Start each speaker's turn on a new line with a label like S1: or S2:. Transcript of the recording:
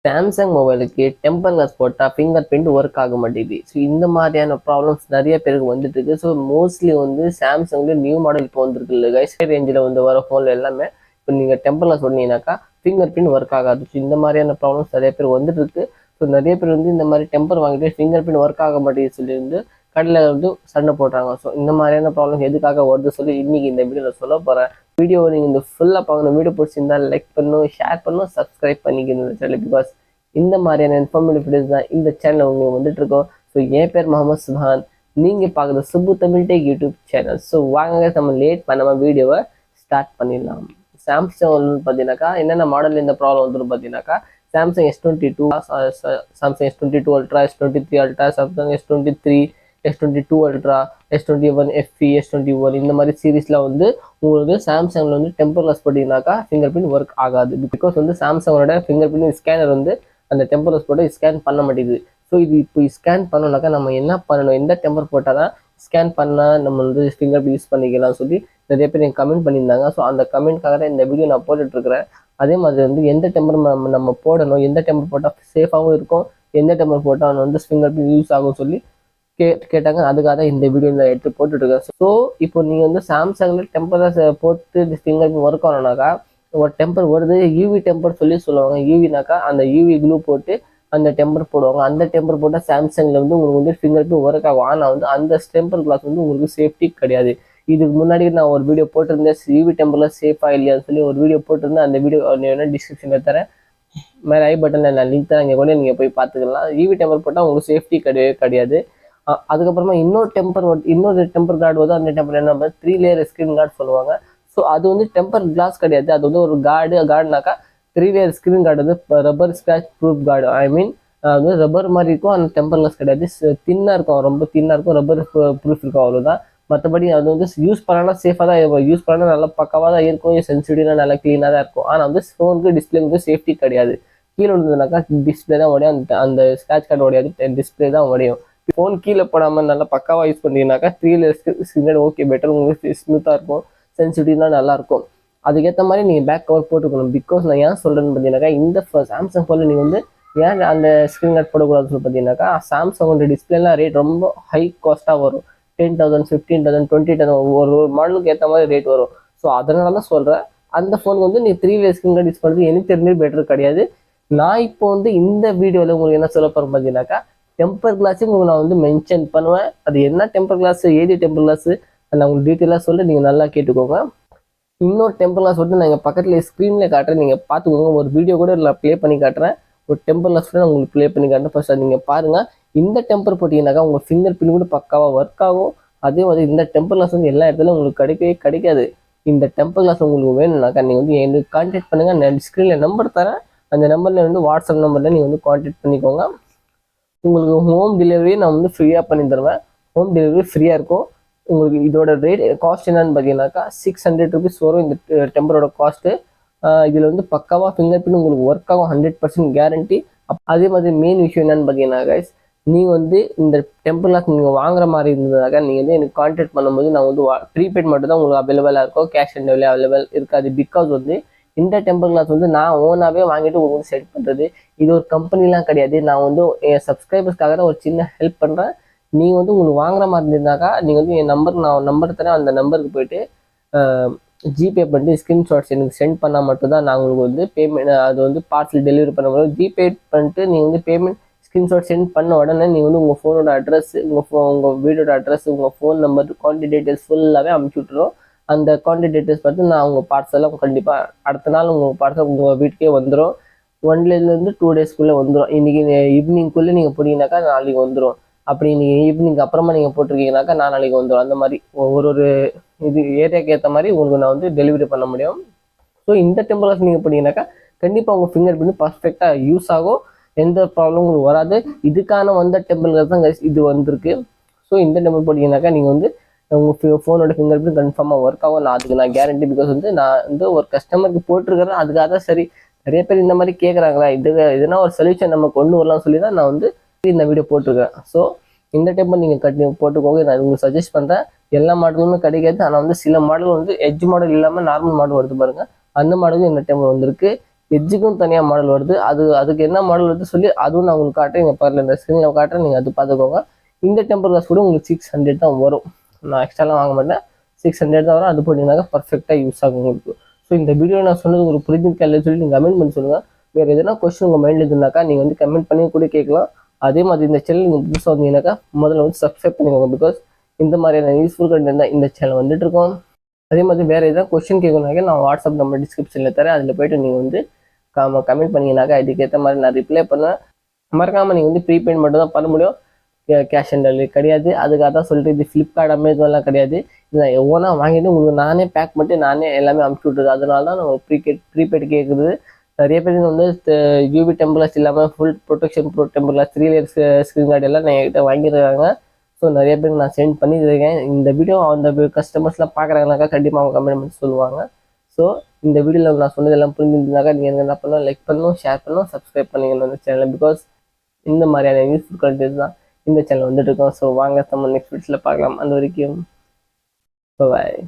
S1: Samsung மொபைலுக்கு temper glass போட்டால் finger print work ஆக மாட்டேங்குது. ஸோ இந்த மாதிரியான ப்ராப்ளம்ஸ் நிறைய பேருக்கு வந்துட்டு இருக்கு. ஸோ மோஸ்ட்லி வந்து சாம்சங்ல நியூ மாடல் இப்போ வந்துருக்கு இல்லை கைஸ், ரேஞ்சில் வந்து வர ஃபோனில் எல்லாமே இப்போ நீங்கள் டெம்பர் கிளாஸ் சொன்னீங்கன்னாக்கா ஃபிங்கர் பிரிண்ட் ஒர்க் ஆகாது. ஸோ இந்த மாதிரியான ப்ராப்ளம்ஸ் நிறைய பேர் வந்துட்டு இருக்கு. ஸோ நிறைய பேர் வந்து இந்த மாதிரி டெம்பர் வாங்கிட்டு ஃபிங்கர் பிரிண்ட் ஒர்க் ஆக மாட்டேங்குது சொல்லி வந்து கடையில் வந்து சண்டை போடுறாங்க. ஸோ இந்த மாதிரியான ப்ராப்ளம் எதுக்காக வருது சொல்லி இன்னைக்கு இந்த வீடியோவில் சொல்ல போகிறேன். வீடியோவை நீங்கள் இந்த ஃபுல்லாக பார்க்கணும். வீடியோ பிடிச்சிருந்தா லைக் பண்ணணும், ஷேர் பண்ணணும், சப்ஸ்கிரைப் பண்ணிக்கணும் சேனல். பிகாஸ் இந்த மாதிரியான இன்ஃபர்மேட்டிவ் வீடியோஸ் தான் இந்த சேனல் உங்களுக்கு வந்துட்டு இருக்கோம். ஸோ என் பேர் முகமது சுஹான், நீங்கள் பார்க்குறது Subbu Tamil tech YouTube channel. So வாங்க நம்ம லேட் பண்ணாமல் வீடியோவை ஸ்டார்ட் பண்ணிடலாம். சாம்சங் வந்து பார்த்தீங்கன்னாக்கா என்னென்ன மாடல் இந்த ப்ராப்ளம் வந்துடும் பார்த்தீங்கன்னாக்கா Samsung S22, Samsung S22 ultra, S23 ultra, Samsung S23, S22 ultra, S21 FE, S21 இந்த மாதிரி சீரீஸ்லாம் வந்து உங்களுக்கு சாம்சங்கில் வந்து டெம்பர் கிளாஸ் போட்டிங்கனாக்கா ஃபிங்கர் பிரிண்ட் ஒர்க் ஆகாது. பிகாஸ் வந்து சாம்சங்கோட ஃபிங்கர் பிரிண்ட் ஸ்கேனர் வந்து அந்த டெம்பர் கிளாஸ் போட்டு ஸ்கேன் பண்ண மாட்டேங்குது. ஸோ இது இப்போ ஸ்கேன் பண்ணோம்னாக்கா நம்ம என்ன பண்ணணும், எந்த டெம்பர் போட்டால் தான் ஸ்கேன் பண்ணால் நம்ம வந்து ஃபிங்கர் பிரிண்ட் யூஸ் பண்ணிக்கலாம் சொல்லி நிறைய பேர் எனக்கு கமெண்ட் பண்ணியிருந்தாங்க. ஸோ அந்த கமெண்ட்காக தான் இந்த வீடியோ நான் போட்டுட்ருக்கிறேன். அதே மாதிரி வந்து எந்த டெம்பர் நம்ம போடணும், எந்த டெம்பர் போட்டால் சேஃபாகவும் இருக்கும், எந்த டெம்பர் போட்டால் வந்து ஃபிங்கர் பிரிண்ட் யூஸ் ஆகும் சொல்லி கேட்டாங்க. அதுக்காக தான் இந்த வீடியோ நான் எடுத்து போட்டுட்ருக்கேன். ஸோ இப்போ நீங்கள் வந்து சாம்சங்கில் டெம்பர் போட்டு ஃபிங்கர் பிரிண்ட் ஒர்க் ஆகணும்னாக்கா ஒரு டெம்பர் வருது, யூவி டெம்பர் சொல்லி சொல்லுவாங்க. யூவினாக்கா அந்த யூவி க்ளூ போட்டு அந்த டெம்பர் போடுவாங்க. அந்த டெம்பர் போட்டால் சாம்சங்கில் வந்து உங்களுக்கு வந்து ஃபிங்கர் பிரிண்ட் ஒர்க் ஆகும். ஆனால் வந்து அந்த டெம்பர் கிளாஸ் வந்து உங்களுக்கு சேஃப்டி கிடையாது. இதுக்கு முன்னாடி நான் ஒரு வீடியோ போட்டிருந்தேன், யூவி டெம்பரில் சேஃபா இல்லையான்னு சொல்லி ஒரு வீடியோ போட்டிருந்தேன். அந்த வீடியோ வேணா டிஸ்கிரிப்ஷனில் தரேன், மேலே ஐ பட்டனில் நான் லிங்க் தரேன், இங்கே கூட நீங்கள் போய் பார்த்துக்கலாம். யூவி டெம்பர் போட்டால் உங்களுக்கு சேஃப்டி கிடையாது. அதுக்கப்புறமா இன்னொரு டெம்பர் கார்டு வந்து அந்த டெம்பர் என்ன 3 லேயர் ஸ்க்ரீன் கார்டு சொல்லுவாங்க. ஸோ அது வந்து டெம்பர் கிளாஸ் கிடையாது, அது வந்து ஒரு கார்டுனாக்கா 3 லேயர் ஸ்க்ரீன் கார்டு வந்து ரப்பர் ஸ்க்ராட்ச் ப்ரூஃப் கார்டு. ஐ மீன் அது ரப்பர் மாதிரி இருக்கும், அந்த டெம்பர் கிளாஸ் கிடையாது, தின்னாக இருக்கும், ரொம்ப தின்னாக இருக்கும், ரப்பர் ப்ரூஃப் இருக்கும், அவ்வளோதான். மற்றபடி அது வந்து யூஸ் பண்ணாலும் சேஃபாக தான் இருக்கும், யூஸ் பண்ணால் நல்லா பக்காவாக தான் இருக்கும், சென்சிட்டிவாக நல்லா க்ளீனாக தான் இருக்கும். ஆனால் வந்து ஃபோனுக்கு டிஸ்பிளேக்கு சேஃப்டி கிடையாது. கீழே விழுந்ததுனாக்கா டிஸ்பிளே தான் உடையும், அந்த ஸ்க்ராட்ச் கார்டு உடையாது, டிஸ்பிளே தான் உடையும். ஃபோன் கீழே போடாமல் நல்லா பக்காவாக யூஸ் பண்ணிங்கனாக்கா 3 layer screen guard okay, better, உங்களுக்கு ஸ்மூத்தாக இருக்கும், சென்சிட்டிவ்லாம் நல்லாயிருக்கும். அதுக்கேற்ற மாதிரி நீங்கள் பேக் கவர் போட்டுக்கணும். பிகாஸ் நான் ஏன் சொல்கிறேன்னு பார்த்தீங்கன்னாக்கா இந்த சாம்சங் ஃபோனில் நீங்கள் வந்து ஏன் அந்த ஸ்க்ரீன் கார்டு போடக்கூடாதுன்னு சொல்லி பார்த்தீங்கன்னாக்கா சாம்சங்கோட டிஸ்பிளேலாம் ரேட் ரொம்ப ஹை காஸ்ட்டாக வரும். 10,000, 15,000, 20,000 ஒரு மாடலுக்கு ஏற்ற மாதிரி ரேட் வரும். ஸோ அதனால தான் சொல்கிறேன், அந்த ஃபோனுக்கு வந்து நீ 3 லேயர் ஸ்க்ரீன் கார்டு யூஸ் பண்ணுறது எனக்கு தெரிஞ்சது பெட்டர் கிடையாது. நான் இப்போ வந்து இந்த வீடியோவில் உங்களுக்கு என்ன சொல்ல போகிறேன் பார்த்தீங்கன்னாக்கா டெம்பர் கிளாஸும் உங்களுக்கு நான் வந்து மென்ஷன் பண்ணுவேன். அது என்ன டெம்பர் கிளாஸ், ஏது டெம்பர் கிளாஸ், நான் உங்களுக்கு டீட்டெயிலாக சொல்லி நீங்கள் நல்லா கேட்டுக்கோங்க. இன்னொரு டெம்பர் கிளாஸ் வந்து நான் எங்கள் பக்கத்தில் ஸ்க்ரீனில் காட்டுறேன், நீங்கள் பார்த்துக்கோங்க. ஒரு வீடியோ கூட நான் ப்ளே பண்ணி காட்டுறேன், ஒரு டெம்பர் கிளாஸ் கூட நான் உங்களுக்கு ப்ளே பண்ணி காட்டுறேன். ஃபர்ஸ்ட் அதை நீங்கள் பாருங்கள். இந்த டெம்பர் போட்டிங்கனாக்கா உங்கள் ஃபிங்கர் பிரிண்ட் கூட பக்காவாக ஒர்க் ஆகும். அதே மாதிரி இந்த டெம்பர் கிளாஸ் வந்து எல்லா இடத்துலையும் உங்களுக்கு கிடைக்காது. இந்த டெம்பர் கிளாஸ் உங்களுக்கு வேணும்னாக்கா நீங்கள் வந்து எனக்கு கான்டாக்ட் பண்ணுங்கள். நான் ஸ்க்ரீனில் நம்பர் தரேன், அந்த நம்பரில் வந்து வாட்ஸ்அப் நம்பரில் நீங்கள் வந்து கான்டாக்ட் பண்ணிக்கோங்க. உங்களுக்கு ஹோம் டெலிவரி நான் வந்து ஃப்ரீயாக பண்ணி தருவேன். ஹோம் டெலிவரி ஃப்ரீயாக இருக்கும். உங்களுக்கு இதோட ரேட் காஸ்ட் என்னன்னு பார்த்தீங்கன்னாக்கா 600 rupees வரும் இந்த டெம்பரோட காஸ்ட்டு. இதில் வந்து பக்காவாக ஃபிங்கர் பிரிண்ட் உங்களுக்கு ஒர்க் ஆகும், 100% கேரண்டி. அதே மாதிரி மெயின் விஷயம் என்னன்னு பார்த்தீங்கன்னா கைஸ், நீங்கள் வந்து இந்த டெம்பர் கிளாஸ் நீங்கள் வாங்குற மாதிரி இருந்ததுனாக்கா நீங்கள் வந்து எனக்கு கான்டாக்ட் பண்ணும்போது நான் வந்து ப்ரீபெய்ட் மட்டும் தான் உங்களுக்கு அவைலபிளாக இருக்கும், கேஷ் ஆன் டெலிவரி அவைலபிள் இருக்காது. பிகாஸ் வந்து இந்த டெம்பர் கிளாஸ் வந்து நான் ஓனாகவே வாங்கிட்டு உங்களுக்கு செட் பண்ணுறது, இது ஒரு கம்பெனிலாம் கிடையாது. நான் வந்து என் சப்ஸ்கிரைபர்ஸ்க்காக தான் ஒரு சின்ன ஹெல்ப் பண்ணுறேன். நீங்கள் வந்து உங்களுக்கு வாங்குற மாதிரி இருந்திருந்தாக்கா நீங்கள் வந்து என் நான் நம்பர் தரேன், அந்த நம்பருக்கு போய்ட்டு ஜிபே பண்ணிட்டு ஸ்க்ரீன்ஷாட்ஸ் எனக்கு சென்ட் பண்ணால் மட்டும்தான் நான் உங்களுக்கு வந்து பேமெண்ட், அது வந்து பார்சல் டெலிவரி பண்ணும்போது ஜிபே பண்ணிட்டு நீங்கள் வந்து பேமெண்ட் ஸ்க்ரீன்ஷாட் சென்ட் பண்ண உடனே நீங்கள் வந்து உங்கள் ஃபோனோட அட்ரஸ், உங்கள் வீடோட அட்ரஸ், உங்கள் ஃபோன் நம்பர், கான்டாக்ட் டீட்டெயில்ஸ் ஃபுல்லாகவே அனுப்பிச்சி விட்டுரும். அந்த கான்டாக்ட் டீட்டெயில்ஸ் பார்த்து நான் உங்கள் பார்சலாக கண்டிப்பாக அடுத்த நாள் உங்கள் பார்சல் உங்கள் வீட்டுக்கே வந்துடும். 1 டேலேருந்து 2 டேஸ்க்குள்ளே வந்துடும். இன்றைக்கி ஈவினிங்குள்ளே நீங்கள் போட்டிங்கனாக்கா நாளைக்கு வந்துடும். அப்படி நீங்கள் ஈவினிங் அப்புறமா நீங்கள் போட்டிருக்கீங்கனாக்கா நாளைக்கு வந்துடும். அந்த மாதிரி ஒரு இது ஏரியாவுக்கு ஏற்ற மாதிரி உங்களுக்கு நான் வந்து டெலிவரி பண்ண முடியும். ஸோ இந்த டெம்பர் கிளாஸ் நீங்கள் போட்டிங்கனாக்கா கண்டிப்பாக உங்கள் ஃபிங்கர் பிரிண்ட் பர்ஃபெக்டாக யூஸ் ஆகும், எந்த ப்ராப்ளமும் உங்களுக்கு வராது. இதுக்கான வந்த டெம்பர் கிளாஸ் தான் இது வந்திருக்கு. ஸோ இந்த டெம்பர் போட்டிங்கனாக்கா நீங்கள் வந்து உங்கள் ஃபோனோட ஃபிங்கர் பிரிண்ட் கன்ஃபார்மாக ஒர்க் ஆகும். அதுக்கு நான் கேரண்டி. பிகாஸ் வந்து நான் வந்து ஒரு கஸ்டமருக்கு போட்டிருக்கிறேன், அதுக்காக தான். சரி, நிறைய பேர் இந்த மாதிரி கேட்குறாங்களா, இதுனா ஒரு சொல்யூஷன் நம்ம கொண்டு வரலாம்னு சொல்லி தான் நான் வந்து இந்த வீடியோ போட்டிருக்கேன். ஸோ இந்த டெம்பர் நீங்கள் போட்டுக்கோங்க, நான் உங்களுக்கு சஜஸ்ட் பண்ணுறேன். எல்லா மாடலுமே கிடைக்காது, ஆனால் வந்து சில மாடல் வந்து எட்ஜ் மாடல் இல்லாமல் நார்மல் மாடல் எடுத்து பாருங்கள், அந்த மாடலும் இந்த டெம்பர் வந்திருக்கு. எட்ஜுக்கும் தனியாக மாடல் வருது. அதுக்கு என்ன மாடல் வருது சொல்லி அதுவும் நான் உங்களுக்கு காட்டுறேன். இங்கே பாருங்கள், இந்த ஸ்க்ரீனில் காட்டுறேன், நீங்கள் அது பார்த்துக்கோங்க. இந்த டெம்பர் கிளாஸ் கூட உங்களுக்கு 600 தான் வரும். நான் எக்ஸ்ட்ராலாம் வாங்க மாட்டேன், 600 தான் வரும். அது போட்டிங்கனாக்கா பர்ஃபெக்டாக யூஸ் ஆகும் உங்களுக்கு. ஸோ இந்த வீடியோ நான் சொன்னது உங்களுக்கு புரிஞ்சிருக்கா இல்லைன்னு சொல்லி நீங்கள் கமெண்ட் பண்ணி சொல்லுங்கள். வேறு எதனா கொஸ்டின் உங்கள் மைண்டில் இருந்தாக்கா நீங்கள் வந்து கமெண்ட் பண்ணி கூட கேட்கலாம். அதே மாதிரி இந்த சேனல் நீங்கள் புதுசாக வந்தீங்கன்னாக்கா முதல்ல வந்து சப்ஸ்கிரைப் பண்ணிக்கோங்க. பிகாஸ் இந்த மாதிரியான யூஸ்ஃபுல் கண்டென்ட் தான் இந்த சேனல் வந்துட்டு இருக்கோம். அதே மாதிரி வேறு எதாவது கொஸ்டின் கேட்கணுனாக்கா நான் வாட்ஸ்அப் நம்பர் டிஸ்கிரிப்ஷனில் தரேன். அதில் போய்ட்டு நீங்கள் வந்து கமெண்ட் பண்ணிங்கனாக்கா அதுக்கேற்ற மாதிரி நான் ரிப்ளை பண்ணுவேன். மறக்காமல் நீங்கள் வந்து ப்ரீபெய்ட் மட்டும் தான் பண்ண முடியும், கேஷ் ஆன் டெலிவரி கிடையாது. அதுக்காக தான் சொல்லிட்டு இது ஃப்ளிப்கார்ட் அமேசான்லாம் கிடையாது. இதை ஒவ்வொன்றா வாங்கிட்டு உங்களுக்கு நானே பேக் பண்ணிட்டு நானே எல்லாமே அமுச்சு விட்டுறது. அதனால தான் நம்ம ப்ரீபெய்ட் கேட்குறது. நிறைய பேர் வந்து யூவி டெம்பர் கிளாஸ் இல்லாமல் full protection bro temper glass 3 layers screen card எல்லாம் நான் என்கிட்ட வாங்கியிருக்காங்க. ஸோ நிறைய பேருக்கு நான் சென்ட் பண்ணியிருக்கேன். இந்த வீடியோ அந்த கஸ்டமர்ஸ்லாம் பார்க்குறாங்கனாக்கா கண்டிப்பாக அவங்க கமெண்ட் பண்ணி சொல்லுவாங்க. ஸோ இந்த வீடியோவில் நான் சொன்னதெல்லாம் புரிஞ்சுருந்தாக்கா நீங்கள் என்ன பண்ணணும், லைக் பண்ணணும், ஷேர் பண்ணணும், சப்ஸ்கிரைப் பண்ணிக்கணும் இந்த சேனல். பிகாஸ் இந்த மாதிரியான யூஸ்ஃபுல் கண்டென்ட் தான் இந்த சேனல் வந்துட்டு இருக்கோம். ஸோ வாங்க நம்ம நெக்ஸ்ட் வீடியோவில் பார்க்கலாம். அந்த வரைக்கும் பாய்.